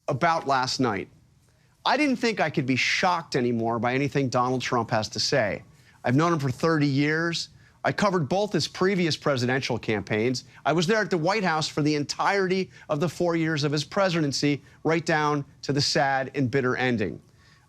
about last night. I didn't think I could be shocked anymore by anything Donald Trump has to say. I've known him for 30 years. I covered both his previous presidential campaigns. I was there at the White House for the entirety of the 4 years of his presidency, right down to the sad and bitter ending.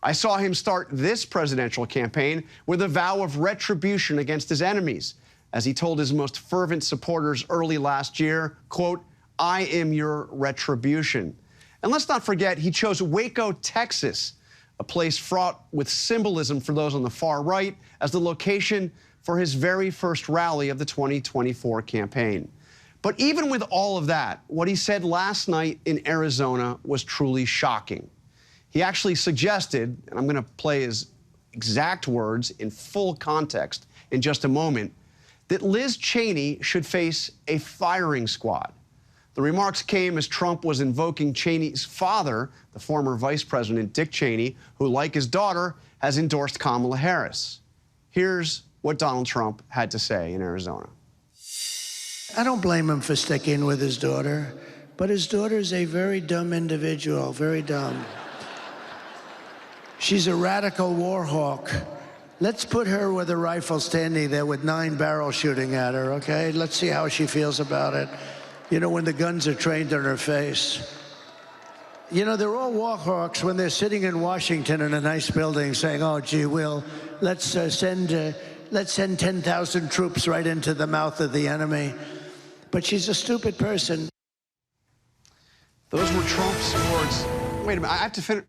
I saw him start this presidential campaign with a vow of retribution against his enemies, as he told his most fervent supporters early last year, quote, "I am your retribution." And let's not forget, he chose Waco, Texas, a place fraught with symbolism for those on the far right, as the location for his very first rally of the 2024 campaign. But even with all of that, what he said last night in Arizona was truly shocking. He actually suggested, and I'm going to play his exact words in full context in just a moment, that Liz Cheney should face a firing squad. The remarks came as Trump was invoking Cheney's father, the former Vice President Dick Cheney, who, like his daughter, has endorsed Kamala Harris. Here's what Donald Trump had to say in Arizona. I don't blame him for sticking with his daughter, but his daughter's a very dumb individual, very dumb. She's a radical war hawk. Let's put her with a rifle standing there with 9 barrels shooting at her, okay? Let's see how she feels about it. You know, when the guns are trained on her face. You know, they're all war hawks when they're sitting in Washington in a nice building saying, oh, gee, let's send 10,000 troops right into the mouth of the enemy. But she's a stupid person. Those were Trump's words. Wait a minute, I have to finish.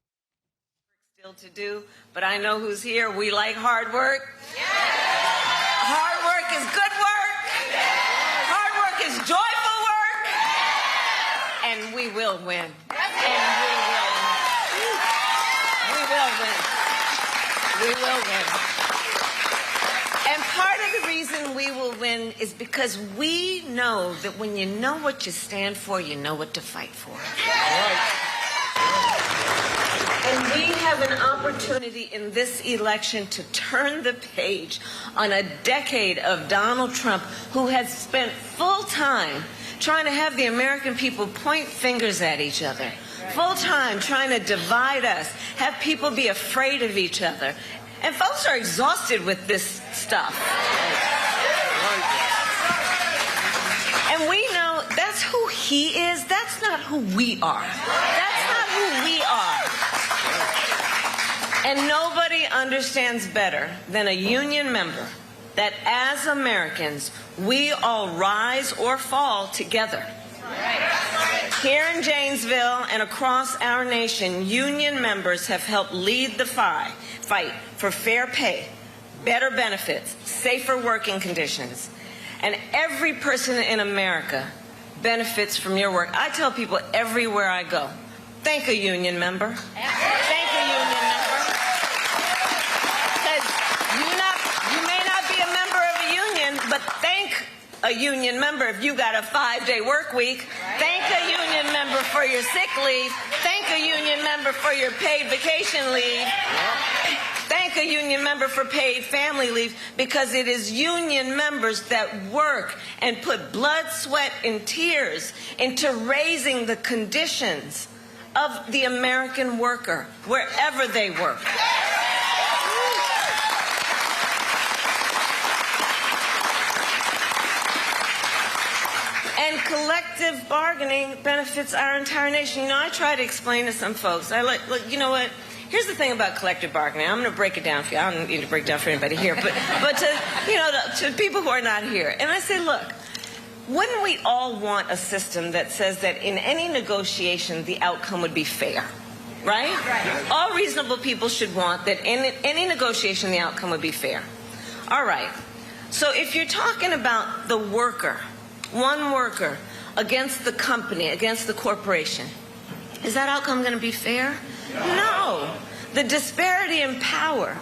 Still to do, but I know who's here. We like hard work. Yeah. Hard work is good work. Yeah. Hard work is joyful work. Yeah. And we will win. And we will win. We will win. And part of the reason we will win is because we know that when you know what you stand for, you know what to fight for. Yeah. And we have an opportunity in this election to turn the page on a decade of Donald Trump, who has spent full time trying to have the American people point fingers at each other, full time trying to divide us, have people be afraid of each other. And folks are exhausted with this stuff. And we know that's who he is. That's not who we are. That's not who we are. And nobody understands better than a union member that as Americans, we all rise or fall together. Here in Janesville and across our nation, union members have helped lead the fight for fair pay, better benefits, safer working conditions. And every person in America benefits from your work. I tell people everywhere I go, thank a union member. Thank a union member. But thank a union member if you got a 5-day work week. Thank a union member for your sick leave. Thank a union member for your paid vacation leave. Thank a union member for paid family leave, because it is union members that work and put blood, sweat, and tears into raising the conditions of the American worker wherever they work. And collective bargaining benefits our entire nation. You know, I try to explain to some folks, look, you know what? Here's the thing about collective bargaining. I'm going to break it down for you. I don't need to break it down for anybody here, but to people who are not here. And I say, look, wouldn't we all want a system that says that in any negotiation, the outcome would be fair? Right? Right. All reasonable people should want that in any negotiation, the outcome would be fair. All right. So if you're talking about the worker, one worker against the company, against the corporation, is that outcome going to be fair? No. The disparity in power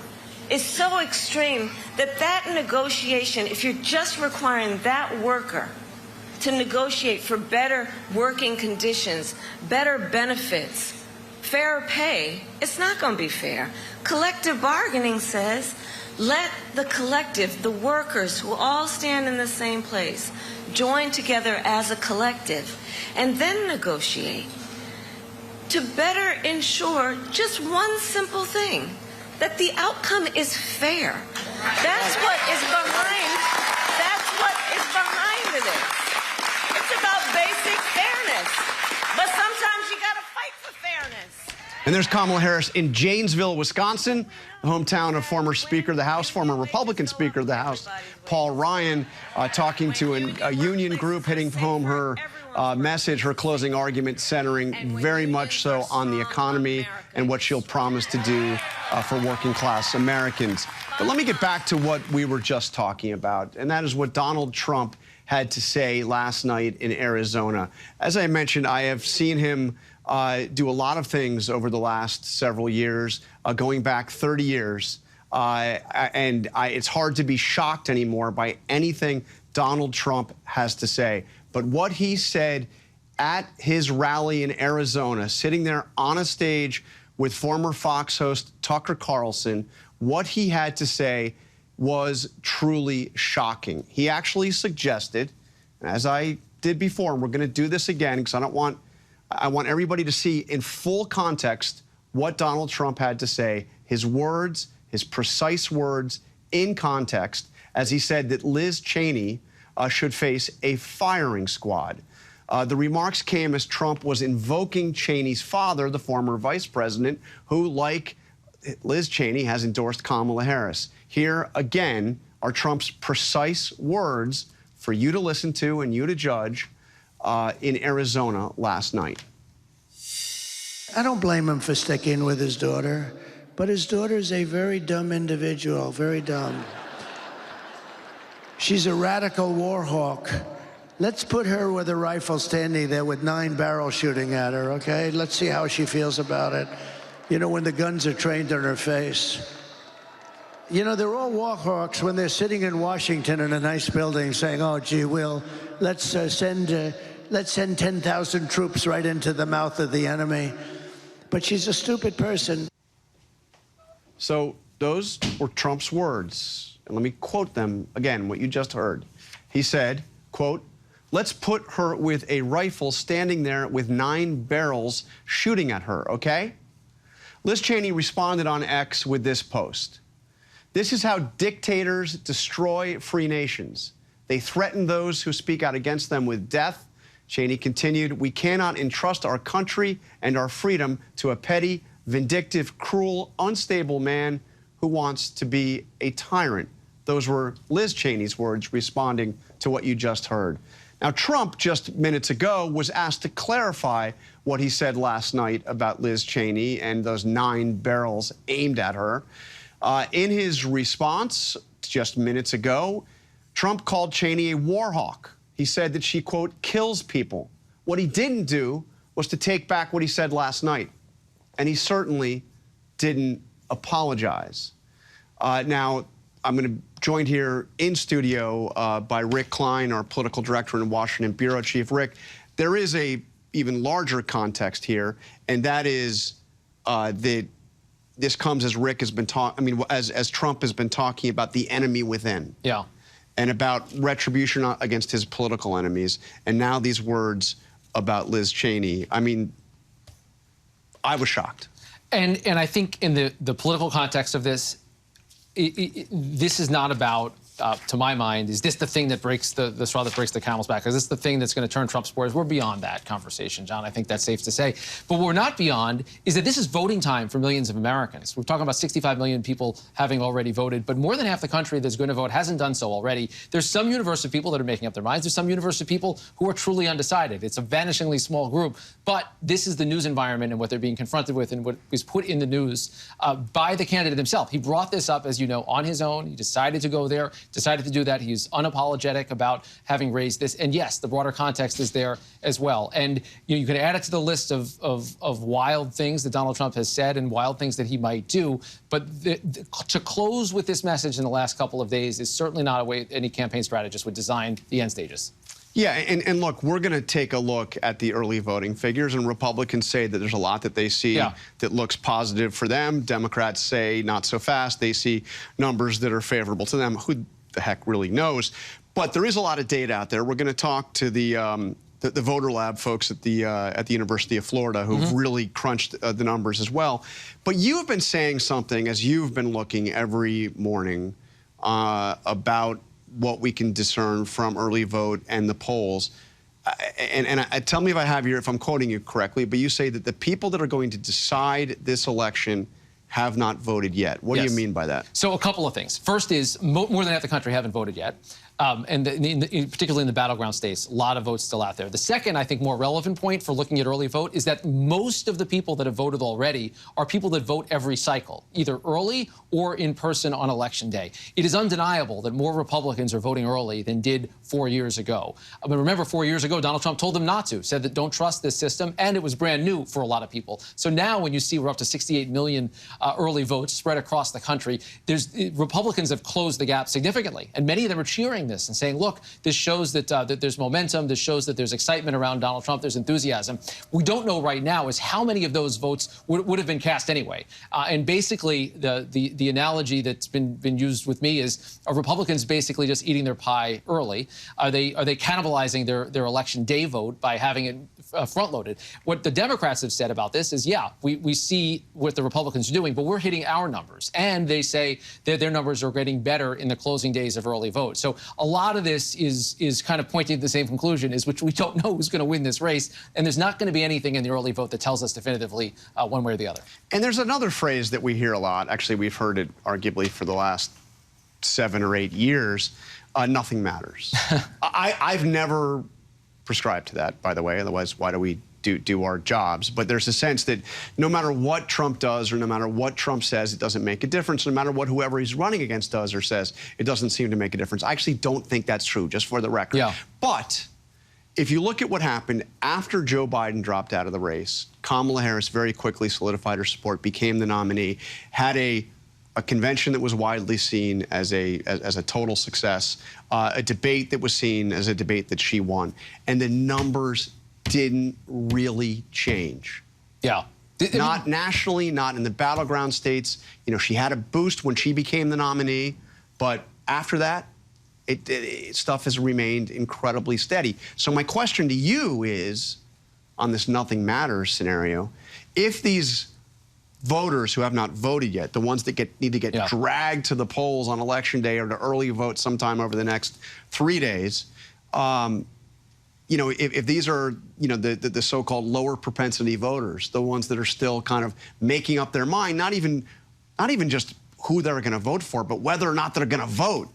is so extreme that negotiation, if you're just requiring that worker to negotiate for better working conditions, better benefits, fair pay, it's not going to be fair. Collective bargaining says, let the collective, the workers who all stand in the same place, join together as a collective and then negotiate. to better ensure just one simple thing, that the outcome is fair. That's what is behind this. It's about basic fairness. But sometimes you gotta fight for fairness. And there's Kamala Harris in Janesville, Wisconsin, the hometown of former Speaker of the House, former Republican Speaker of the House, Paul Ryan, talking to a union group, hitting home her message, her closing argument, centering very much so on the economy and what she'll promise to do for working class Americans. But let me get back to what we were just talking about, and that is what Donald Trump had to say last night in Arizona. As I mentioned, I have seen him do a lot of things over the last several years, going back 30 years. It's hard to be shocked anymore by anything Donald Trump has to say. But what he said at his rally in Arizona, sitting there on a stage with former Fox host Tucker Carlson, what he had to say was truly shocking. He actually suggested, as I did before, and we're going to do this again because I want everybody to see in full context what Donald Trump had to say, his words, his precise words in context, as he said that Liz Cheney should face a firing squad. The remarks came as Trump was invoking Cheney's father, the former vice president, who, like Liz Cheney, has endorsed Kamala Harris. Here, again, are Trump's precise words for you to listen to and you to judge in Arizona last night. I don't blame him for sticking with his daughter, but his daughter's a very dumb individual, very dumb. She's a radical war hawk. Let's put her with a rifle standing there with 9 barrels shooting at her, okay? Let's see how she feels about it. You know, when the guns are trained on her face. You know, they're all war hawks when they're sitting in Washington in a nice building saying, oh, gee, let's send 10,000 troops right into the mouth of the enemy. But she's a stupid person. So those were Trump's words. And let me quote them again, what you just heard. He said, quote, let's put her with a rifle standing there with 9 barrels shooting at her, okay? Liz Cheney responded on X with this post. This is how dictators destroy free nations. They threaten those who speak out against them with death. Cheney continued, we cannot entrust our country and our freedom to a petty, vindictive, cruel, unstable man who wants to be a tyrant. Those were Liz Cheney's words responding to what you just heard. Now, Trump, just minutes ago, was asked to clarify what he said last night about Liz Cheney and those 9 barrels aimed at her. In his response just minutes ago, Trump called Cheney a war hawk. He said that she, quote, kills people. What he didn't do was to take back what he said last night. And he certainly didn't apologize. Now, I'm going to joined here in studio by Rick Klein, our political director and Washington bureau chief. Rick, there is a even larger context here, and that is that this comes as Rick has been as Trump has been talking about the enemy within. Yeah. And about retribution against his political enemies. And now these words about Liz Cheney. I mean, I was shocked. And I think in the political context of this, this is not about, to my mind, is this the thing that breaks the straw that breaks the camel's back? Is this the thing that's going to turn Trump supporters? We're beyond that conversation, John. I think that's safe to say. But what we're not beyond is that this is voting time for millions of Americans. We're talking about 65 million people having already voted, but more than half the country that's going to vote hasn't done so already. There's some universe of people that are making up their minds. There's some universe of people who are truly undecided. It's a vanishingly small group. But this is the news environment and what they're being confronted with and what was put in the news by the candidate himself. He brought this up, as you know, on his own. He decided to go there, decided to do that. He's unapologetic about having raised this. And yes, the broader context is there as well. And you can add it to the list of wild things that Donald Trump has said and wild things that he might do. But to close with this message in the last couple of days is certainly not a way any campaign strategist would design the end stages. Yeah, and look, we're going to take a look at the early voting figures, and Republicans say that there's a lot that they see that looks positive for them. Democrats say not so fast. They see numbers that are favorable to them. Who the heck really knows? But there is a lot of data out there. We're going to talk to the the voter lab folks at the University of Florida who've really crunched the numbers as well. But you've been saying something as you've been looking every morning about what we can discern from early vote and the polls. And tell me if I'm quoting you correctly, but you say that the people that are going to decide this election have not voted yet. What do you mean by that? So a couple of things. First is more than half the country haven't voted yet. And particularly in the battleground states, a lot of votes still out there. The second, I think, more relevant point for looking at early vote is that most of the people that have voted already are people that vote every cycle, either early or in person on Election Day. It is undeniable that more Republicans are voting early than did 4 years ago. But remember, 4 years ago, Donald Trump told them not to, said that don't trust this system, and it was brand new for a lot of people. So now when you see we're up to 68 million early votes spread across the country, Republicans have closed the gap significantly, and many of them are cheering this and saying, look, this shows that, that there's momentum, this shows that there's excitement around Donald Trump, there's enthusiasm. We don't know right now is how many of those votes would have been cast anyway. And basically, the analogy that's been used with me is, are Republicans basically just eating their pie early? Are they cannibalizing their election day vote by having it front-loaded? What the Democrats have said about this is, yeah, we see what the Republicans are doing, but we're hitting our numbers. And they say that their numbers are getting better in the closing days of early vote. So a lot of this is kind of pointing to the same conclusion, is which we don't know who's going to win this race. And there's not going to be anything in the early vote that tells us definitively one way or the other. And there's another phrase that we hear a lot. Actually, we've heard it arguably for the last 7 or 8 years. Nothing matters. I've never prescribed to that, by the way. Otherwise, why do we do our jobs? But there's a sense that no matter what Trump does or no matter what Trump says, it doesn't make a difference. No matter what whoever he's running against does or says, it doesn't seem to make a difference. I actually don't think that's true, just for the record. Yeah. But if you look at what happened after Joe Biden dropped out of the race, Kamala Harris very quickly solidified her support, became the nominee, had a convention that was widely seen as a total success, a debate that was seen as a debate that she won, and the numbers didn't really change. Yeah. Not nationally, not in the battleground states. You know, she had a boost when she became the nominee, but after that, stuff has remained incredibly steady. So my question to you is, on this nothing matters scenario, if these voters who have not voted yet, the ones that need to get dragged to the polls on Election Day or to early vote sometime over the next 3 days, you know, if these are, you know, the so-called lower propensity voters, the ones that are still kind of making up their mind, not even just who they're going to vote for, but whether or not they're going to vote,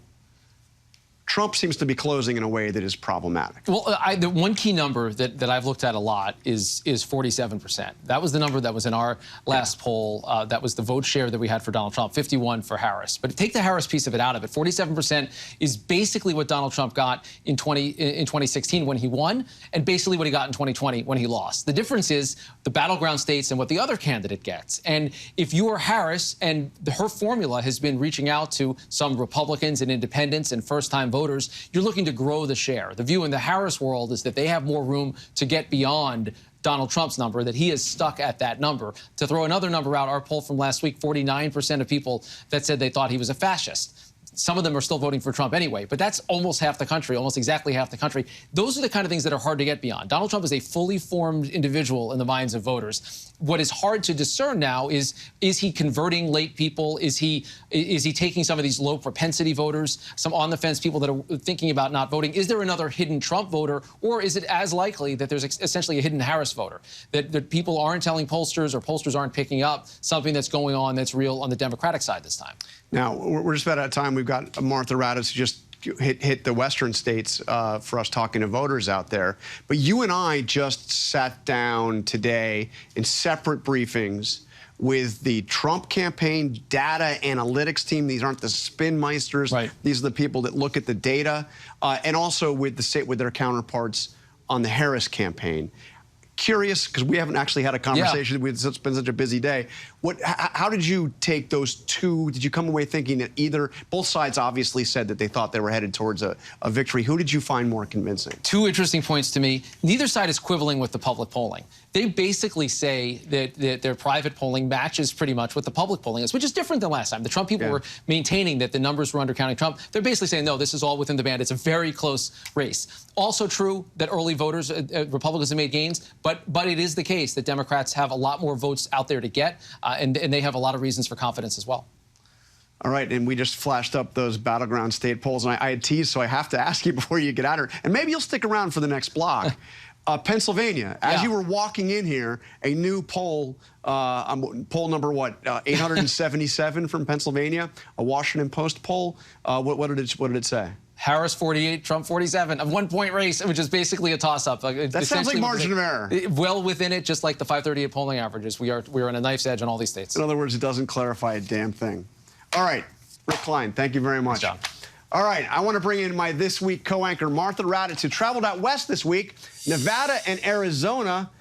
Trump seems to be closing in a way that is problematic. Well, the one key number that I've looked at a lot is 47%. That was the number that was in our last poll. That was the vote share that we had for Donald Trump, 51 for Harris. But take the Harris piece of it out of it. 47% is basically what Donald Trump got in 2016 when he won, and basically what he got in 2020 when he lost. The difference is the battleground states and what the other candidate gets. And if you are Harris, and her formula has been reaching out to some Republicans and independents and first-time voters, you're looking to grow the share. The view in the Harris world is that they have more room to get beyond Donald Trump's number, that he is stuck at that number. To throw another number out, our poll from last week, 49% of people that said they thought he was a fascist. Some of them are still voting for Trump anyway, but that's almost half the country, almost exactly half the country. Those are the kind of things that are hard to get beyond. Donald Trump is a fully formed individual in the minds of voters. What is hard to discern now is he converting late people? Is he taking some of these low propensity voters, some on-the-fence people that are thinking about not voting? Is there another hidden Trump voter, or is it as likely that there's essentially a hidden Harris voter, that people aren't telling pollsters or pollsters aren't picking up something that's going on that's real on the Democratic side this time? Now, we're just about out of time. We've got Martha Raddatz who just hit the western states for us talking to voters out there. But you and I just sat down today in separate briefings with the Trump campaign data analytics team. These aren't the spin meisters. Right. These are the people that look at the data, and also with their counterparts on the Harris campaign. Curious, because we haven't actually had a conversation. It's been such a busy day. How did you take those two? Did you come away thinking that both sides obviously said that they thought they were headed towards a victory? Who did you find more convincing? Two interesting points to me. Neither side is quibbling with the public polling. they basically say that their private polling matches pretty much what the public polling is, which is different than last time. The Trump people were maintaining that the numbers were undercounting Trump. They're basically saying, no, this is all within the band. It's a very close race. Also true that early voters, Republicans have made gains, but it is the case that Democrats have a lot more votes out there to get, and they have a lot of reasons for confidence as well. All right, and we just flashed up those battleground state polls, and I had teased, so I have to ask you before you get out of here, and maybe you'll stick around for the next block. Pennsylvania, as you were walking in here, a new poll, poll number what, 877 from Pennsylvania, a Washington Post poll. What did it say? Harris 48, Trump 47, a 1-point race, which is basically a toss-up. That sounds like margin of error. Well within it, just like the 538 polling averages. We are on a knife's edge on all these states. In other words, it doesn't clarify a damn thing. All right, Rick Klein, thank you very much. Thanks, John. All right, I want to bring in my This Week co-anchor, Martha Raddatz, who traveled out west this week. Nevada and Arizona,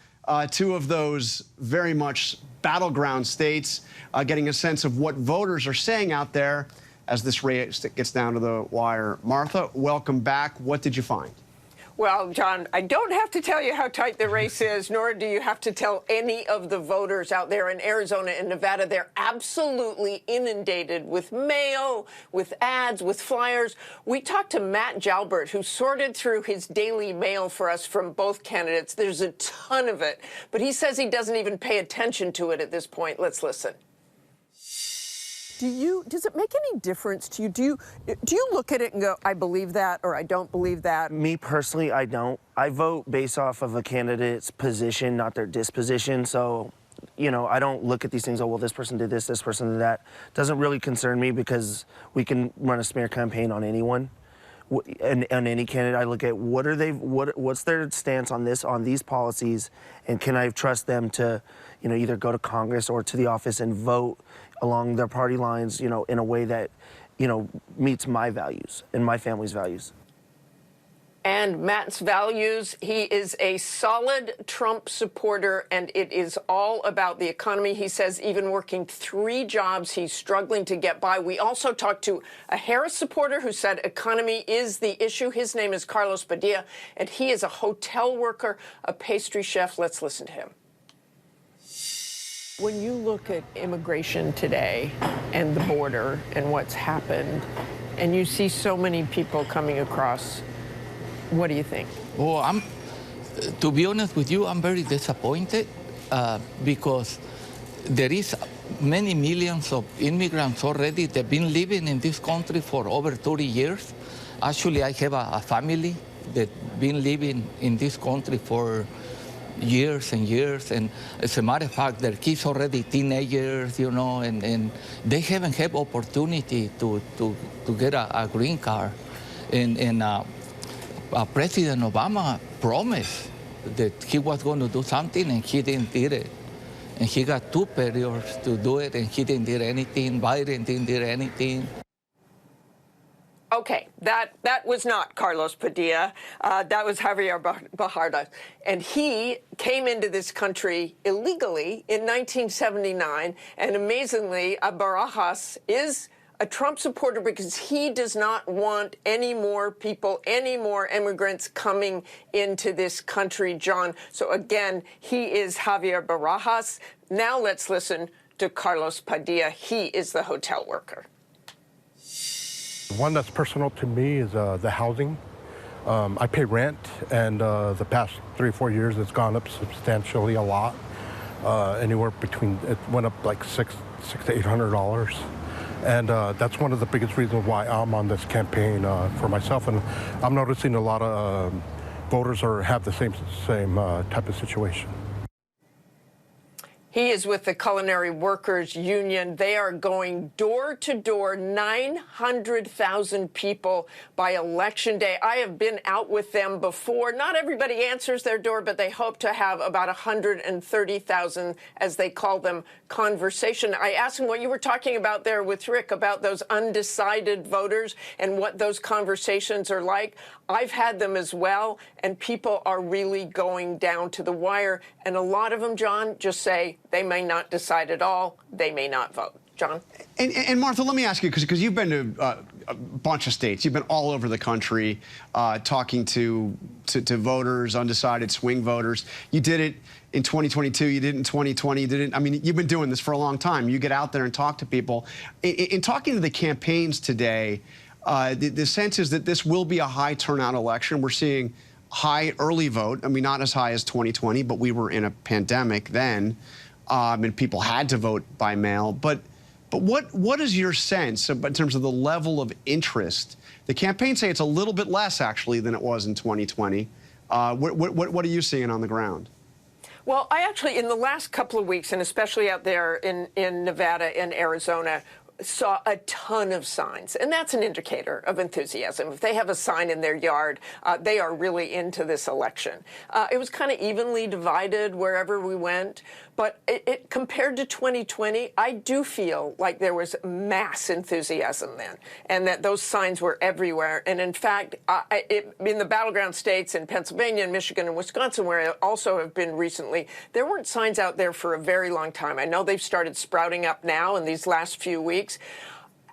two of those very much battleground states, getting a sense of what voters are saying out there as this race gets down to the wire. Martha, welcome back. What did you find? Well, John, I don't have to tell you how tight the race is, nor do you have to tell any of the voters out there in Arizona and Nevada. They're absolutely inundated with mail, with ads, with flyers. We talked to Matt Jalbert, who sorted through his daily mail for us from both candidates. There's a ton of it, but he says he doesn't even pay attention to it at this point. Let's listen. Does it make any difference to you? Do you look at it and go, I believe that, or I don't believe that? Me personally, I don't. I vote based off of a candidate's position, not their disposition. So, you know, I don't look at these things, oh, well, this person did this person did that. Doesn't really concern me because we can run a smear campaign on anyone. And on any candidate, I look at what's their stance on these policies, and can I trust them to, you know, either go to Congress or to the office and vote along their party lines, you know, in a way that, you know, meets my values and my family's values. And Matt's values, he is a solid Trump supporter, and it is all about the economy. He says even working 3 jobs, he's struggling to get by. We also talked to a Harris supporter who said economy is the issue. His name is Carlos Padilla, and he is a hotel worker, a pastry chef. Let's listen to him. When you look at immigration today and the border and what's happened, and you see so many people coming across, what do you think? Well, to be honest with you, I'm very disappointed because there is many millions of immigrants already. They've been living in this country for over 30 years. Actually, I have a family that's been living in this country for years and years, and as a matter of fact, their kids already teenagers, you know, and they haven't had opportunity to get a green card. And President Obama promised that he was going to do something, and he didn't do it. And he got 2 periods to do it, and he didn't do anything. Biden didn't do anything. Okay, that was not Carlos Padilla. That was Javier Bajarda. And he came into this country illegally in 1979. And amazingly, Barajas is a Trump supporter because he does not want any more people, any more immigrants coming into this country, John. So again, he is Javier Barajas. Now let's listen to Carlos Padilla. He is the hotel worker. One that's personal to me is the housing. I pay rent, and the past 3 or 4 years it's gone up substantially a lot. Anywhere between, it went up like $600 to $800. And that's one of the biggest reasons why I'm on this campaign for myself. And I'm noticing a lot of voters have the same type of situation. He is with the Culinary Workers Union. They are going door to door, 900,000 people by Election Day. I have been out with them before. Not everybody answers their door, but they hope to have about 130,000, as they call them, conversation. I asked him what you were talking about there with Rick, about those undecided voters and what those conversations are like. I've had them as well, and people are really going down to the wire. And a lot of them, John, just say they may not decide at all. They may not vote. John? And Martha, let me ask you, because you've been to a bunch of states. You've been all over the country talking to voters, undecided swing voters. You did it in 2022. You did it in 2020. You did it. I mean, you've been doing this for a long time. You get out there and talk to people. In talking to the campaigns today, the sense is that this will be a high turnout election. We're seeing high early vote. I mean, not as high as 2020, but we were in a pandemic then, and people had to vote by mail. But what is your sense in terms of the level of interest? The campaigns say it's a little bit less, actually, than it was in 2020. What are you seeing on the ground? Well, I actually, in the last couple of weeks, and especially out there in Nevada and Arizona, saw a ton of signs, and that's an indicator of enthusiasm. If they have a sign in their yard, they are really into this election. It was kind of evenly divided wherever we went, but compared to 2020, I do feel like there was mass enthusiasm then, and that those signs were everywhere. And in fact, in the battleground states in Pennsylvania and Michigan and Wisconsin, where I also have been recently, there weren't signs out there for a very long time. I know they've started sprouting up now in these last few weeks.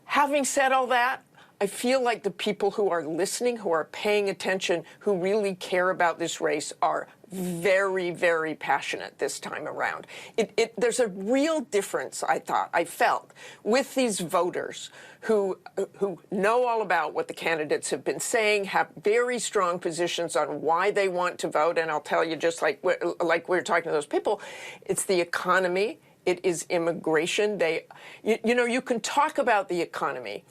Having said all that, I feel like the people who are listening, who are paying attention, who really care about this race are very, very passionate this time around. There's a real difference, I felt, with these voters who know all about what the candidates have been saying, have very strong positions on why they want to vote. And I'll tell you, just like we're talking to those people, it's the economy. It is immigration. You can talk about the economy,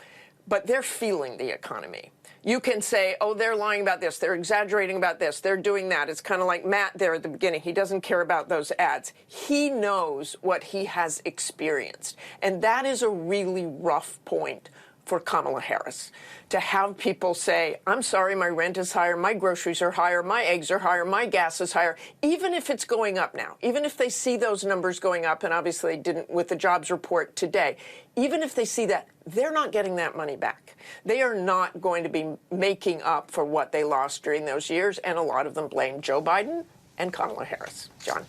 but they're feeling the economy. You can say, oh, they're lying about this, they're exaggerating about this, they're doing that. It's kind of like Matt there at the beginning. He doesn't care about those ads. He knows what he has experienced. And that is a really rough point for Kamala Harris, to have people say, I'm sorry, my rent is higher, my groceries are higher, my eggs are higher, my gas is higher, even if it's going up now, even if they see those numbers going up, and obviously they didn't with the jobs report today, even if they see that, they're not getting that money back. They are not going to be making up for what they lost during those years, and a lot of them blame Joe Biden and Kamala Harris. John.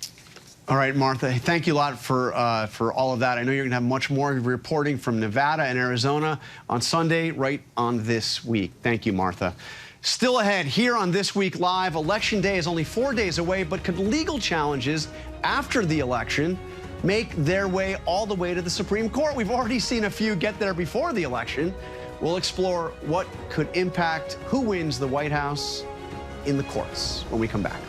All right, Martha, thank you a lot for all of that. I know you're going to have much more reporting from Nevada and Arizona on Sunday, right on This Week. Thank you, Martha. Still ahead here on This Week Live, Election Day is only 4 days away, but could legal challenges after the election make their way all the way to the Supreme Court? We've already seen a few get there before the election. We'll explore what could impact who wins the White House in the courts when we come back.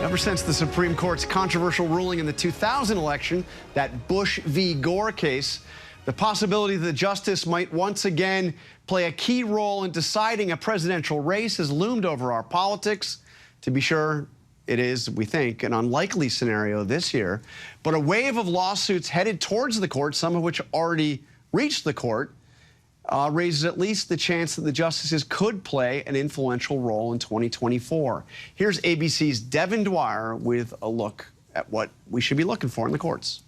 Ever since the Supreme Court's controversial ruling in the 2000 election, that Bush v. Gore case, the possibility that the justice might once again play a key role in deciding a presidential race has loomed over our politics. To be sure, it is, we think, an unlikely scenario this year. But a wave of lawsuits headed towards the court, some of which already reached the court, raises at least the chance that the justices could play an influential role in 2024. Here's ABC's Devin Dwyer with a look at what we should be looking for in the courts.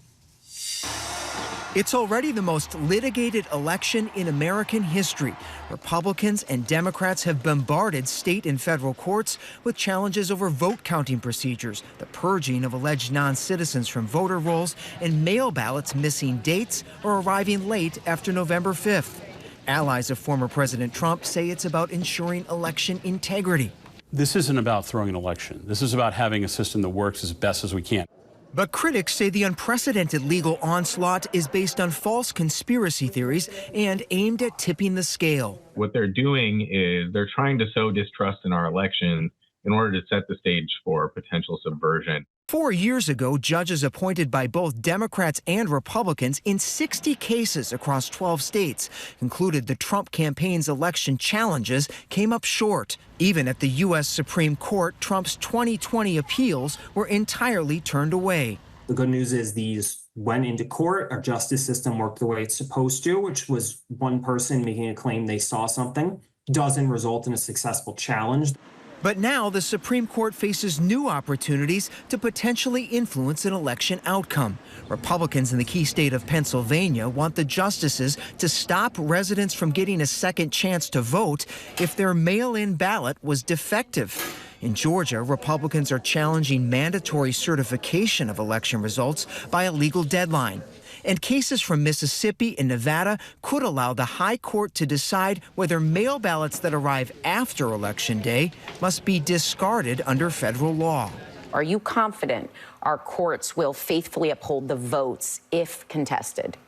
It's already the most litigated election in American history. Republicans and Democrats have bombarded state and federal courts with challenges over vote counting procedures, the purging of alleged non-citizens from voter rolls, and mail ballots missing dates or arriving late after November 5th. Allies of former President Trump say it's about ensuring election integrity. This isn't about throwing an election. This is about having a system that works as best as we can. But critics say the unprecedented legal onslaught is based on false conspiracy theories and aimed at tipping the scale. What they're doing is they're trying to sow distrust in our elections in order to set the stage for potential subversion. 4 years ago, judges appointed by both Democrats and Republicans in 60 cases across 12 states concluded the Trump campaign's election challenges came up short. Even at the U.S. Supreme Court, Trump's 2020 appeals were entirely turned away. The good news is these went into court. Our justice system worked the way it's supposed to, which was one person making a claim they saw something. Doesn't result in a successful challenge. But now the Supreme Court faces new opportunities to potentially influence an election outcome. Republicans in the key state of Pennsylvania want the justices to stop residents from getting a second chance to vote if their mail-in ballot was defective. In Georgia, Republicans are challenging mandatory certification of election results by a legal deadline. And cases from Mississippi and Nevada could allow the high court to decide whether mail ballots that arrive after Election Day must be discarded under federal law. Are you confident our courts will faithfully uphold the votes if contested?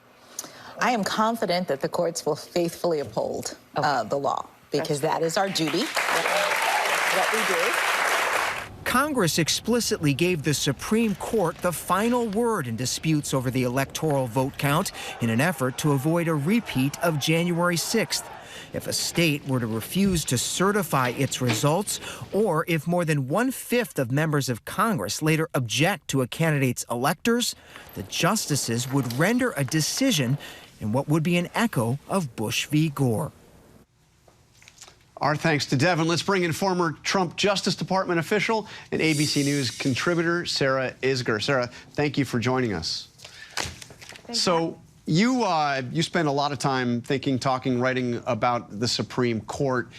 I am confident that the courts will faithfully uphold the law, because that is our duty, what we do. Congress explicitly gave the Supreme Court the final word in disputes over the electoral vote count in an effort to avoid a repeat of January 6th. If a state were to refuse to certify its results, or if more than 1/5 of members of Congress later object to a candidate's electors, the justices would render a decision in what would be an echo of Bush v. Gore. Our thanks to Devin. Let's bring in former Trump Justice Department official and ABC News contributor, Sarah Isgur. Sarah, thank you for joining us. So you spend a lot of time thinking, talking, writing about the Supreme Court.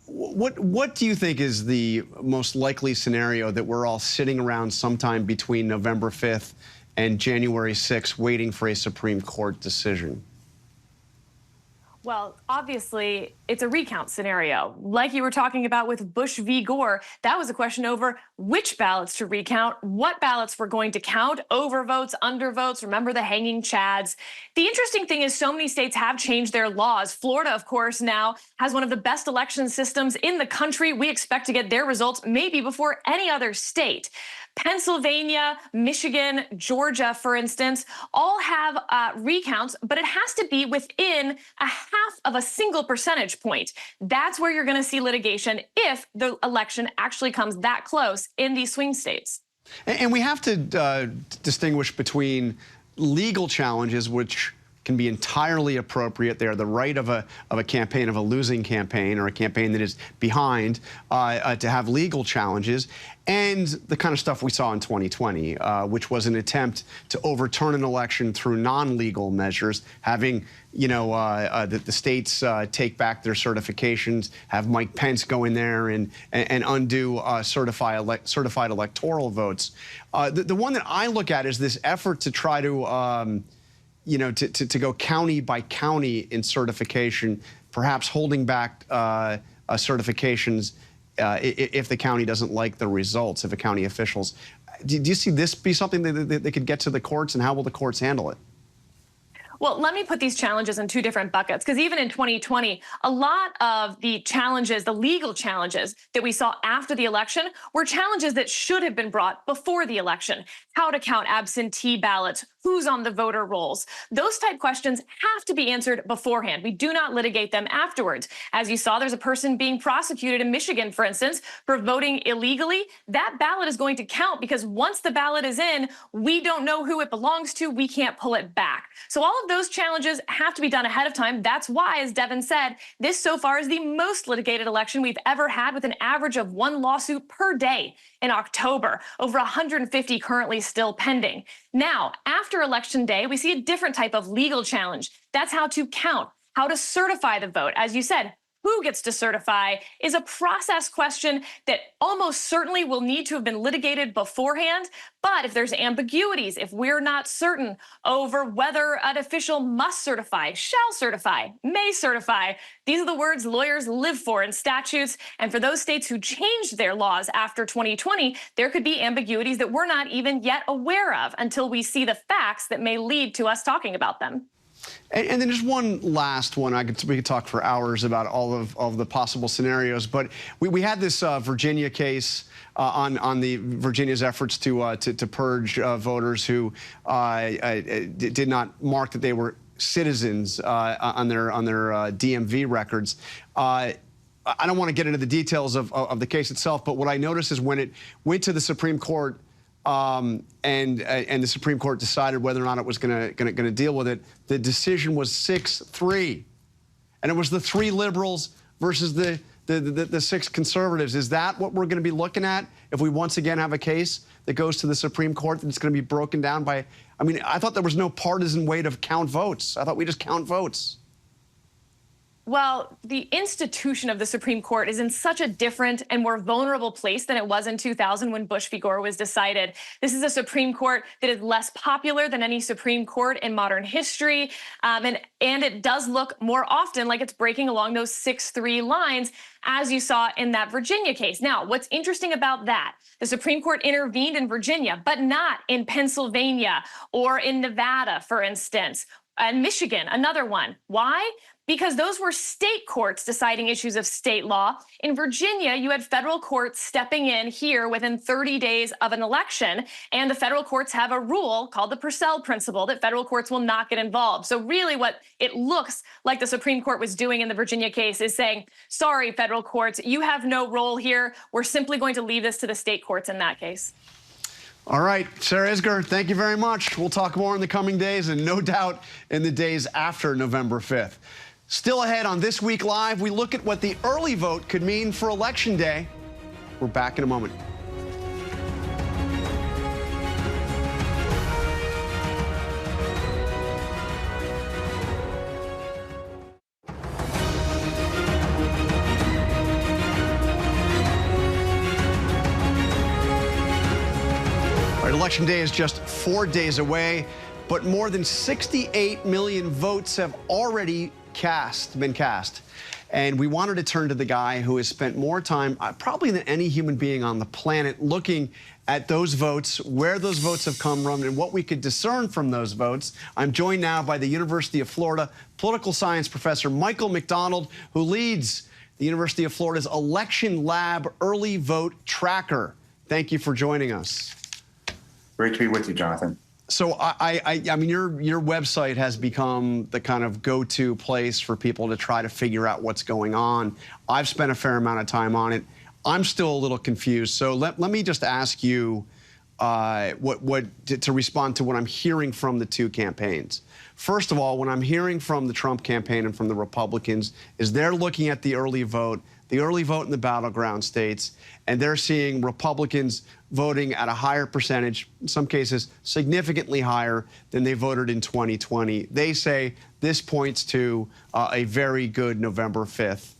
What do you think is the most likely scenario that we're all sitting around sometime between November 5th and January 6th waiting for a Supreme Court decision? Well, obviously, it's a recount scenario. Like you were talking about with Bush v. Gore, that was a question over which ballots to recount, what ballots we're going to count, overvotes, undervotes, remember the hanging chads. The interesting thing is so many states have changed their laws. Florida, of course, now has one of the best election systems in the country. We expect to get their results maybe before any other state. Pennsylvania, Michigan, Georgia, for instance, all have recounts, but it has to be within a half of a single percentage point. That's where you're going to see litigation if the election actually comes that close in these swing states. And we have to distinguish between legal challenges, which can be entirely appropriate. They are the right of a campaign, of a losing campaign or a campaign that is behind, to have legal challenges, and the kind of stuff we saw in 2020, which was an attempt to overturn an election through non-legal measures, having the states take back their certifications, have Mike Pence go in there and undo certified electoral votes. The one that I look at is this effort to try to to go county by county in certification, perhaps holding back certifications if the county doesn't like the results, if the county officials. Do you see this be something that could get to the courts, and how will the courts handle it? Well, let me put these challenges in two different buckets, because even in 2020, a lot of the challenges, the legal challenges that we saw after the election were challenges that should have been brought before the election. How to count absentee ballots, who's on the voter rolls. Those type questions have to be answered beforehand. We do not litigate them afterwards. As you saw, there's a person being prosecuted in Michigan, for instance, for voting illegally. That ballot is going to count, because once the ballot is in, we don't know who it belongs to. We can't pull it back. So all of those challenges have to be done ahead of time. That's why, as Devin said, this so far is the most litigated election we've ever had, with an average of one lawsuit per day in October, over 150 currently still pending. Now, after Election Day, we see a different type of legal challenge. That's how to count, how to certify the vote. As you said, who gets to certify is a process question that almost certainly will need to have been litigated beforehand. But if there's ambiguities, if we're not certain over whether an official must certify, shall certify, may certify, these are the words lawyers live for in statutes. And for those states who changed their laws after 2020, there could be ambiguities that we're not even yet aware of until we see the facts that may lead to us talking about them. And then just one last one. We could talk for hours about all of the possible scenarios, but we had this Virginia case on the Virginia's efforts to purge voters who did not mark that they were citizens on their DMV records. I don't want to get into the details of the case itself, but what I noticed is when it went to the Supreme Court, and the Supreme Court decided whether or not it was going to deal with it, the decision was 6-3, and it was the 3 liberals versus the the 6 conservatives. Is that what we're going to be looking at if we once again have a case that goes to the Supreme Court that's going to be broken down by, I mean, I thought there was no partisan way to count votes. I thought we just count votes. Well, the institution of the Supreme Court is in such a different and more vulnerable place than it was in 2000 when Bush v. Gore was decided. This is a Supreme Court that is less popular than any Supreme Court in modern history. And it does look more often like it's breaking along those 6-3 lines, as you saw in that Virginia case. Now, what's interesting about that, the Supreme Court intervened in Virginia, but not in Pennsylvania or in Nevada, for instance, and Michigan, another one. Why? Because those were state courts deciding issues of state law. In Virginia, you had federal courts stepping in here within 30 days of an election, and the federal courts have a rule called the Purcell principle that federal courts will not get involved. So really what it looks like the Supreme Court was doing in the Virginia case is saying, sorry, federal courts, you have no role here. We're simply going to leave this to the state courts in that case. All right, Sarah Isgur, thank you very much. We'll talk more in the coming days and no doubt in the days after November 5th. Still ahead on This Week Live, we look at what the early vote could mean for Election Day. We're back in a moment. All right, Election Day is just 4 days away, but more than 68 million votes have already been cast. And we wanted to turn to the guy who has spent more time, probably than any human being on the planet, looking at those votes, where those votes have come from, and what we could discern from those votes. I'm joined now by the University of Florida political science professor Michael McDonald, who leads the University of Florida's Election Lab Early Vote Tracker. Thank you for joining us. Great to be with you, Jonathan. So I mean, your website has become the kind of go-to place for people to try to figure out what's going on. I've spent a fair amount of time on it. I'm still a little confused. So let me just ask you to respond to what I'm hearing from the two campaigns. First of all, when I'm hearing from the Trump campaign and from the Republicans, is they're looking at the early vote in the battleground states, and they're seeing Republicans voting at a higher percentage, in some cases significantly higher than they voted in 2020. They say this points to a very good November 5th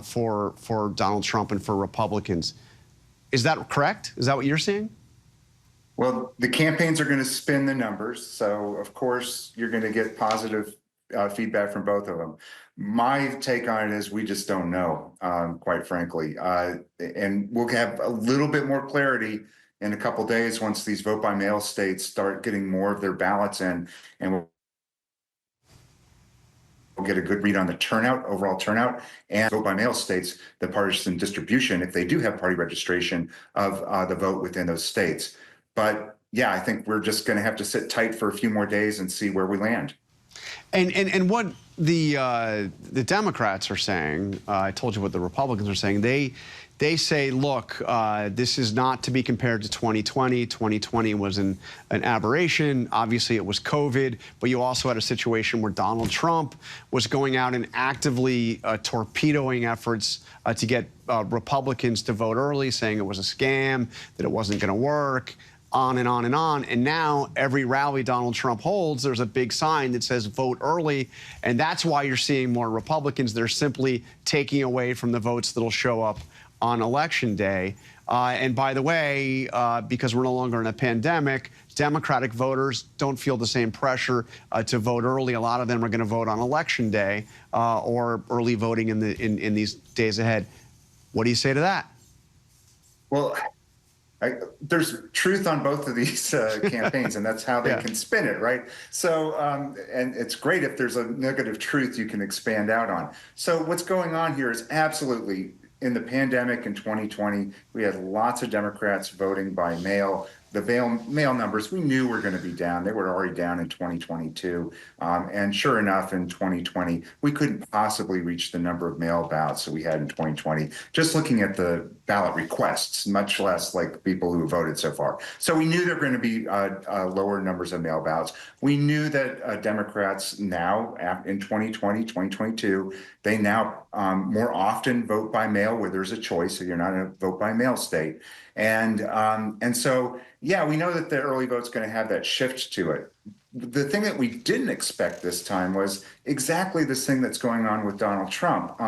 for Donald Trump and for Republicans. Is that correct? Is that what you're seeing? Well, the campaigns are going to spin the numbers, so of course you're going to get positive feedback from both of them. My take on it is we just don't know, quite frankly. And we'll have a little bit more clarity in a couple days once these vote-by-mail states start getting more of their ballots in, and we'll get a good read on the turnout, overall turnout, and vote-by-mail states, the partisan distribution, if they do have party registration of the vote within those states. But yeah, I think we're just going to have to sit tight for a few more days and see where we land. And what the Democrats are saying, I told you what the Republicans are saying. They say, look, this is not to be compared to 2020. 2020 was an aberration. Obviously, it was COVID, but you also had a situation where Donald Trump was going out and actively torpedoing efforts to get Republicans to vote early, saying it was a scam, that it wasn't going to work. On and on and on. And now every rally Donald Trump holds, there's a big sign that says vote early. And that's why you're seeing more Republicans. They're simply taking away from the votes that'll show up on Election Day. And by the way, because we're no longer in a pandemic, Democratic voters don't feel the same pressure to vote early. A lot of them are going to vote on Election Day or early voting in these days ahead. What do you say to that? Well, there's truth on both of these campaigns, and that's how they can spin it, right? So, and it's great if there's a negative truth you can expand out on. So what's going on here is absolutely, in the pandemic in 2020, we had lots of Democrats voting by mail. the mail numbers we knew were going to be down. They were already down in 2022. And sure enough, in 2020, we couldn't possibly reach the number of mail ballots that we had in 2020, just looking at the ballot requests, much less like people who voted so far. So we knew there were going to be lower numbers of mail ballots. We knew that Democrats now, in 2020, 2022, they now more often vote by mail where there's a choice, so you're not a vote by mail state. And so, yeah, we know that the early vote's going to have that shift to it. The thing that we didn't expect this time was exactly this thing that's going on with Donald Trump.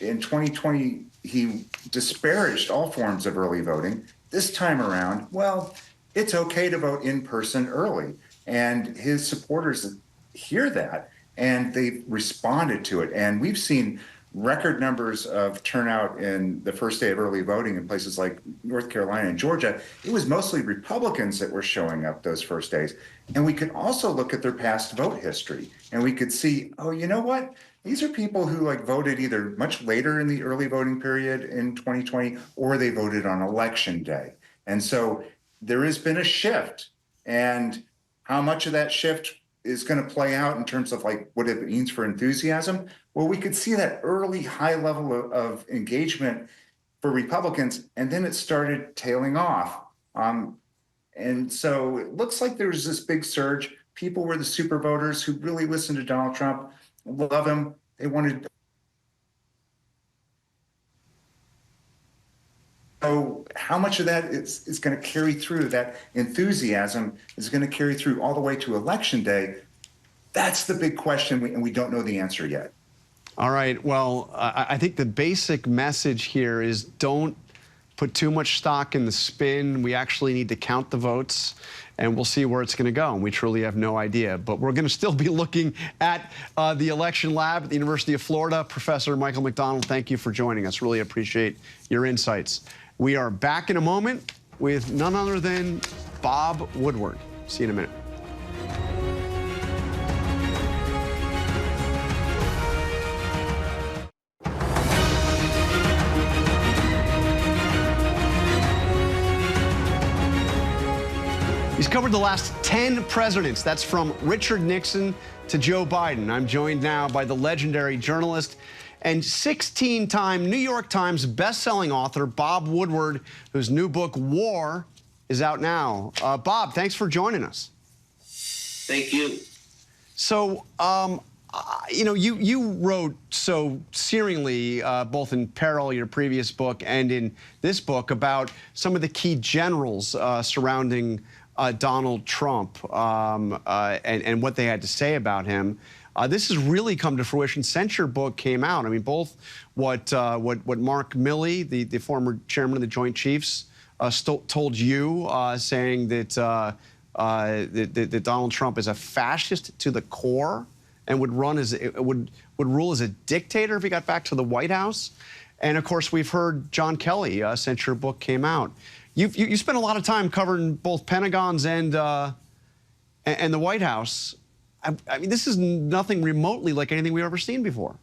In 2020, he disparaged all forms of early voting. This time around, well, it's okay to vote in person early. And his supporters hear that, and they've responded to it. And we've seen record numbers of turnout in the first day of early voting in places like North Carolina and Georgia. It was mostly Republicans that were showing up those first days. And we could also look at their past vote history, and we could see, oh, you know what? These are people who voted either much later in the early voting period in 2020, or they voted on election day. And so there has been a shift, and how much of that shift is going to play out in terms of what it means for enthusiasm? Well, we could see that early high level of engagement for Republicans, and then it started tailing off. And so it looks like there was this big surge. People were the super voters who really listened to Donald Trump, love him. They wanted. So how much of that is going to carry through, that enthusiasm is going to carry through all the way to Election Day? That's the big question, and we don't know the answer yet. All right. Well, I think the basic message here is don't put too much stock in the spin. We actually need to count the votes, and we'll see where it's going to go. And we truly have no idea. But we're going to still be looking at the election lab at the University of Florida. Professor Michael McDonald, thank you for joining us. Really appreciate your insights. We are back in a moment with none other than Bob Woodward. See you in a minute. He's covered the last 10 presidents. That's from Richard Nixon to Joe Biden. I'm joined now by the legendary journalist and 16-time New York Times bestselling author Bob Woodward, whose new book, War, is out now. Bob, thanks for joining us. Thank you. So, you know, you wrote so searingly, both in Peril, your previous book, and in this book, about some of the key generals surrounding Donald Trump and what they had to say about him. This has really come to fruition since your book came out. I mean, both what Mark Milley, the former chairman of the Joint Chiefs, told you, saying that that Donald Trump is a fascist to the core and would rule as a dictator if he got back to the White House. And of course, we've heard John Kelly since your book came out. You spent a lot of time covering both Pentagons and the White House. I mean, this is nothing remotely like anything we've ever seen before.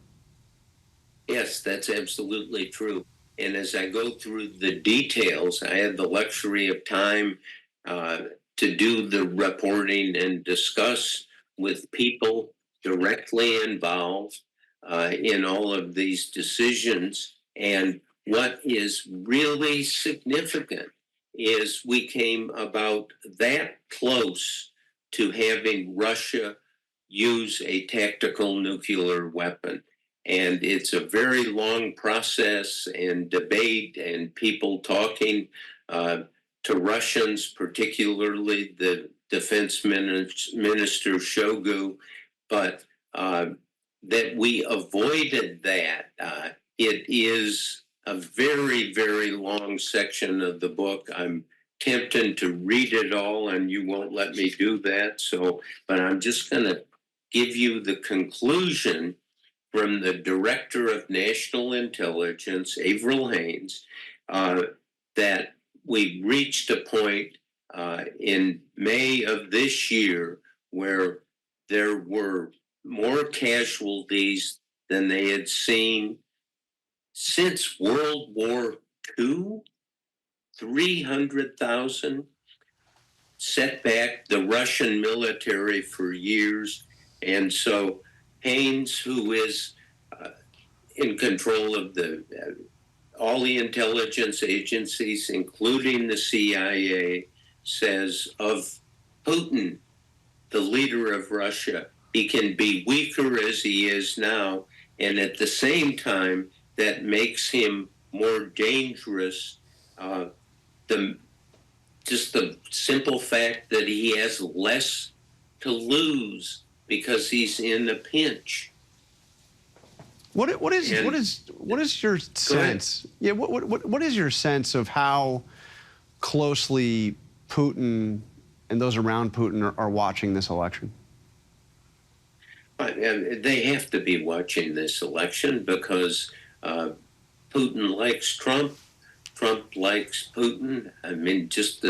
Yes, that's absolutely true. And as I go through the details, I had the luxury of time to do the reporting and discuss with people directly involved in all of these decisions. And what is really significant is we came about that close to having Russia use a tactical nuclear weapon. And it's a very long process and debate and people talking to Russians, particularly the defense minister Shoigu, but that we avoided that. It is a very, very long section of the book. I'm tempted to read it all, and you won't let me do that. But I'm just going to give you the conclusion from the Director of National Intelligence, Avril Haines, that we reached a point in May of this year where there were more casualties than they had seen since World War II, 300,000. set back the Russian military for years. And so Haynes, who is in control of all the intelligence agencies, including the CIA, says of Putin, the leader of Russia, he can be weaker as he is now, and at the same time, that makes him more dangerous. Just the simple fact that he has less to lose because he's in a pinch. What is your sense? Yeah, what is your sense of how closely Putin and those around Putin are watching this election? They have to be watching this election because Putin likes Trump. Trump likes Putin. I mean, just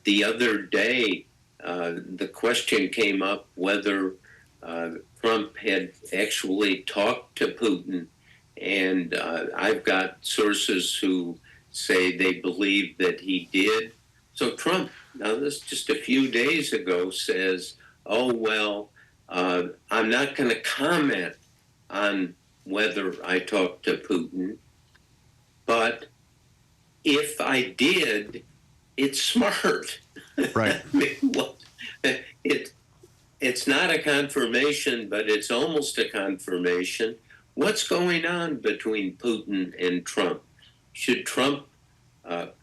the other day, the question came up whether Trump had actually talked to Putin. And I've got sources who say they believe that he did. So Trump, now this just a few days ago, says, oh, well, I'm not going to comment on whether I talked to Putin, but if I did, it's smart. Right. I mean, well, it's not a confirmation, but it's almost a confirmation. What's going on between Putin and Trump? Should Trump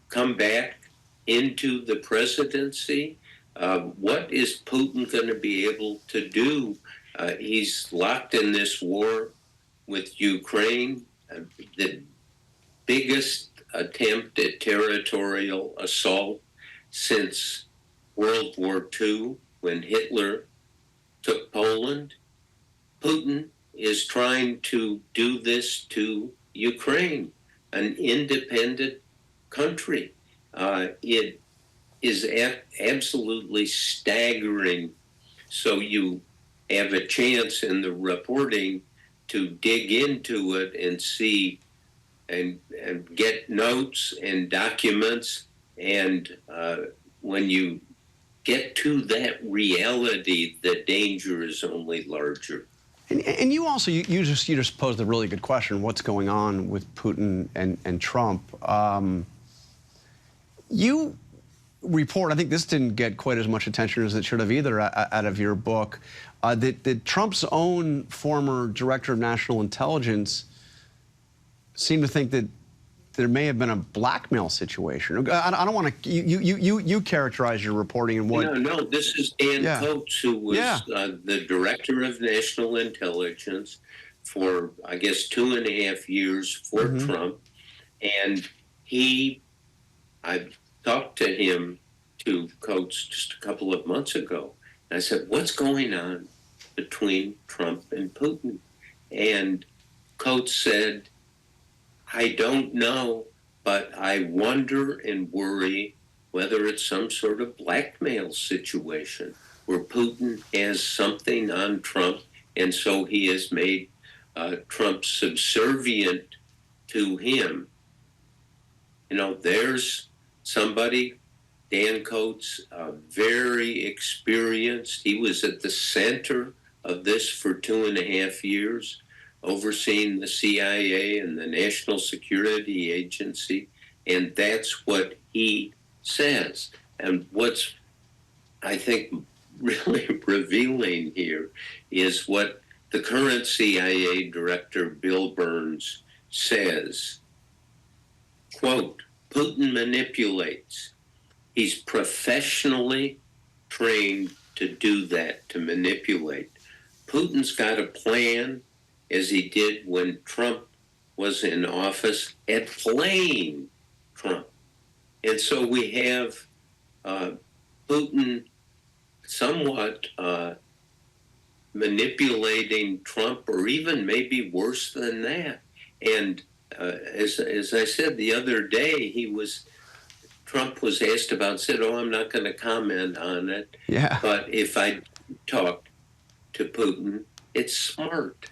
come back into the presidency? What is Putin going to be able to do? He's locked in this war with Ukraine, the biggest attempt at territorial assault since World War II, when Hitler took Poland. Putin is trying to do this to Ukraine, an independent country. It is absolutely staggering. So you have a chance in the reporting to dig into it and see and get notes and documents. And when you get to that reality, the danger is only larger. And you also, you just posed a really good question. What's going on with Putin and Trump? You report, I think this didn't get quite as much attention as it should have either out of your book, that Trump's own former director of national intelligence seemed to think that there may have been a blackmail situation. I don't want to, you characterize your reporting and what... No, this is Dan Coates, who was the director of national intelligence for, I guess, 2.5 years for Trump. And I talked to him, to Coates, just a couple of months ago. And I said, what's going on between Trump and Putin? And Coates said, I don't know, but I wonder and worry whether it's some sort of blackmail situation where Putin has something on Trump, and so he has made Trump subservient to him. You know, there's somebody, Dan Coates, very experienced. He was at the center of this for 2.5 years. Overseeing the CIA and the National Security Agency, and that's what he says. And what's, I think, really revealing here is what the current CIA director, Bill Burns, says. Quote, Putin manipulates. He's professionally trained to do that, to manipulate. Putin's got a plan, as he did when Trump was in office, at playing Trump. And so we have Putin somewhat manipulating Trump, or even maybe worse than that. And as I said the other day, Trump was asked about, said, oh, I'm not going to comment on it. Yeah. But if I talk to Putin, it's smart.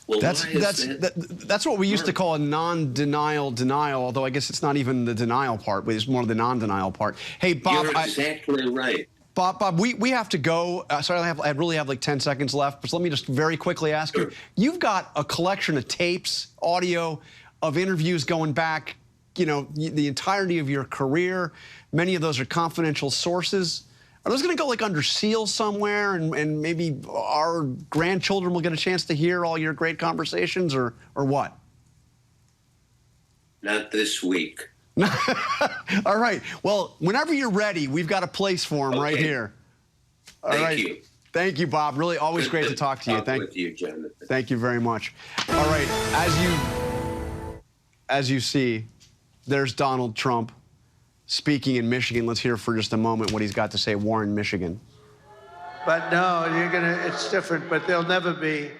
Well, that's what we used to call a non-denial denial, although I guess it's not even the denial part, but it's more the non-denial part. Hey, Bob, you're exactly right. Bob, we have to go. Sorry, I really have like 10 seconds left, but let me just very quickly ask you. You've got a collection of tapes, audio, of interviews going back, you know, the entirety of your career. Many of those are confidential sources. Are those going to go like under seal somewhere, and maybe our grandchildren will get a chance to hear all your great conversations, or what? Not this week. All right. Well, whenever you're ready, we've got a place for them right here. All right. Thank you. Thank you, Bob. Really, always great to talk to you. With you, Jonathan. Thank you very much. All right. As you see, there's Donald Trump speaking in Michigan. Let's hear for just a moment what he's got to say. Warren, Michigan. But no, it's different, but there'll never be,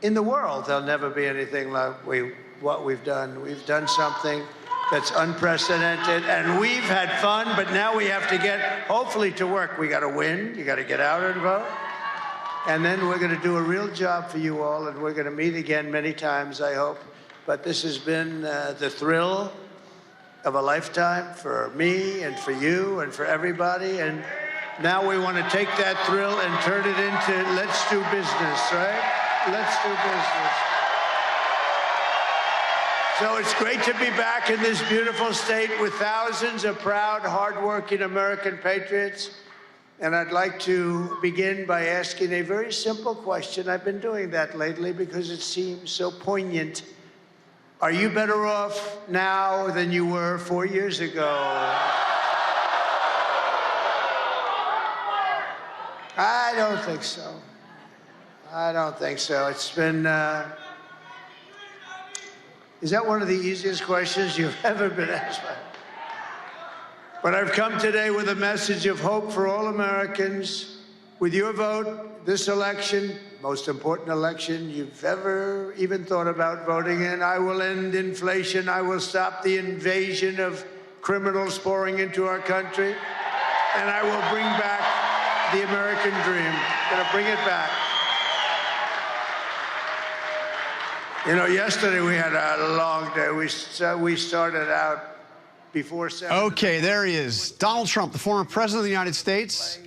in the world, there'll never be anything like what we've done. We've done something that's unprecedented, and we've had fun, but now we have to get, hopefully, to work. We got to win. You got to get out and vote. And then we're going to do a real job for you all, and we're going to meet again many times, I hope. But this has been the thrill of a lifetime for me and for you and for everybody. And now we want to take that thrill and turn it into let's do business, right? Let's do business. So it's great to be back in this beautiful state with thousands of proud, hardworking American patriots. And I'd like to begin by asking a very simple question. I've been doing that lately because it seems so poignant. Are you better off now than you were 4 years ago? I don't think so. I don't think so. It's been... Is that one of the easiest questions you've ever been asked? But I've come today with a message of hope for all Americans. With your vote, this election, most important election you've ever even thought about voting in, I will end inflation. I will stop the invasion of criminals pouring into our country. And I will bring back the American dream. I'm going to bring it back. You know, yesterday we had a long day. We started out before 7. Okay, there he is. Donald Trump, the former president of the United States,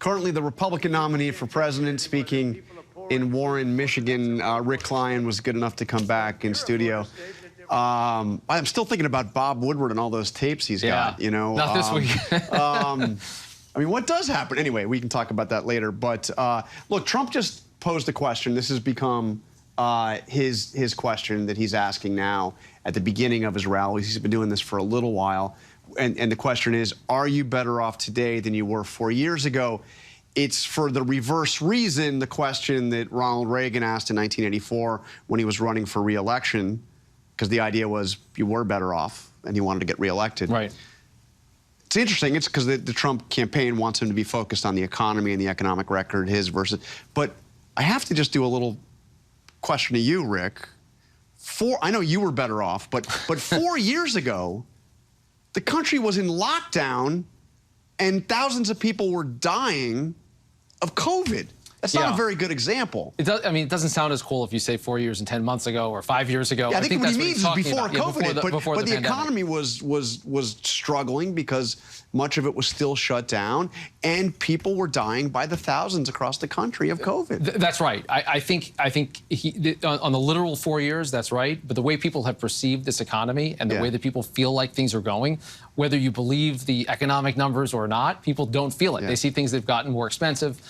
currently the Republican nominee for president, speaking in Warren, Michigan. Rick Klein was good enough to come back in studio. I'm still thinking about Bob Woodward and all those tapes he's got, you know. Not this week. I mean, what does happen? Anyway, we can talk about that later. But look, Trump just posed a question. This has become his question that he's asking now at the beginning of his rallies. He's been doing this for a little while. And the question is, are you better off today than you were 4 years ago? It's for the reverse reason, the question that Ronald Reagan asked in 1984 when he was running for re-election, because the idea was you were better off and he wanted to get re-elected. Right. It's interesting. It's because the Trump campaign wants him to be focused on the economy and the economic record, his versus. But I have to just do a little question to you, Rick. I know you were better off, but 4 years ago, the country was in lockdown and thousands of people were dying of COVID. That's not a very good example. It does, I mean, it doesn't sound as cool if you say 4 years and 10 months ago or 5 years ago. Yeah, I think what he means is before about. COVID, but the pandemic. economy was struggling because much of it was still shut down, and people were dying by the thousands across the country of COVID. That's right. I think on the literal 4 years, that's right. But the way people have perceived this economy and the way that people feel like things are going, whether you believe the economic numbers or not, people don't feel it. They see things that have gotten more expensive.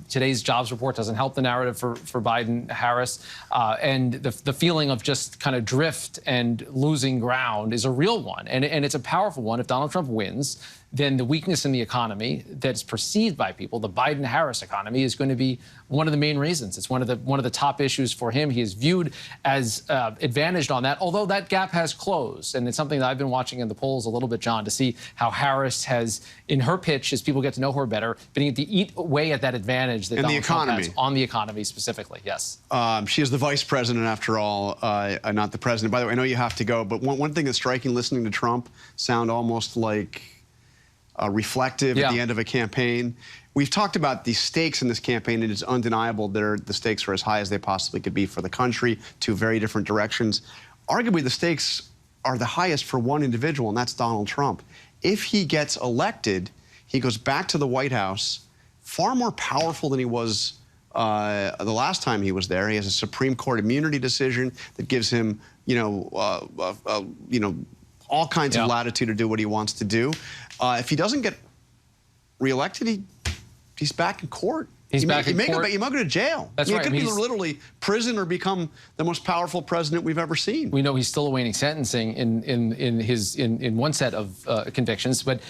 Today's jobs report doesn't help the narrative for Biden-Harris. And the feeling of just kind of drift and losing ground is a real one. And it's a powerful one. If Donald Trump wins, then the weakness in the economy that's perceived by people, the Biden-Harris economy, is going to be one of the main reasons. It's one of the top issues for him. He is viewed as advantaged on that, although that gap has closed. And it's something that I've been watching in the polls a little bit, John, to see how Harris has, in her pitch, as people get to know her better, been able to eat away at that advantage that Donald Trump has on the economy specifically. Yes. She is the vice president, after all, not the president. By the way, I know you have to go, but one thing that's striking, listening to Trump sound almost like reflective at the end of a campaign. We've talked about the stakes in this campaign, and it's undeniable that the stakes are as high as they possibly could be for the country, two very different directions. Arguably, the stakes are the highest for one individual, and that's Donald Trump. If he gets elected, He goes back to the White House, far more powerful than he was the last time he was there. He has a Supreme Court immunity decision that gives him, all kinds of latitude to do what he wants to do. If he doesn't get reelected, he's back in court. He's back in court. He might go to jail. That's It right. could be literally prison or become the most powerful president we've ever seen. We know he's still awaiting sentencing in one set of convictions, but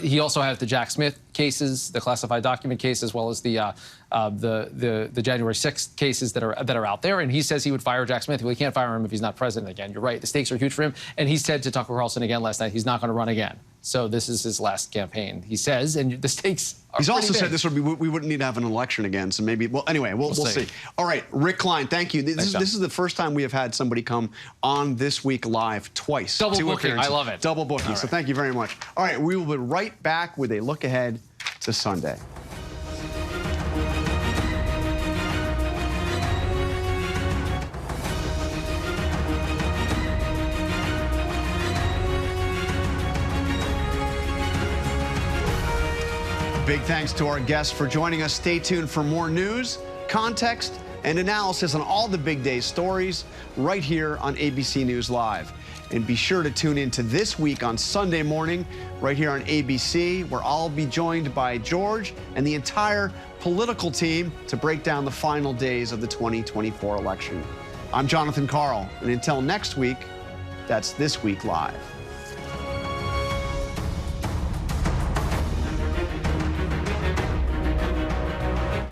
he also has the Jack Smith cases, the classified document case, as well as the January 6th cases that are out there. And he says he would fire Jack Smith. Well, he can't fire him if he's not president again. You're right. The stakes are huge for him. And he said to Tucker Carlson again last night, he's not going to run again. So this is his last campaign, he says, and the stakes are He's also pretty said big. this would be, we wouldn't need to have an election again. So maybe, well, anyway, we'll see. All right, Rick Klein, thank you. This is the first time we have had somebody come on This Week Live twice. Double Two booking, appearances. I love it. Double booking, All so right. thank you very much. All right, we will be right back with a look ahead to Sunday. Big thanks to our guests for joining us. Stay tuned for more news, context, and analysis on all the big day stories right here on ABC News Live. And be sure to tune in to This Week on Sunday morning right here on ABC, where I'll be joined by George and the entire political team to break down the final days of the 2024 election. I'm Jonathan Karl, and until next week, that's This Week Live.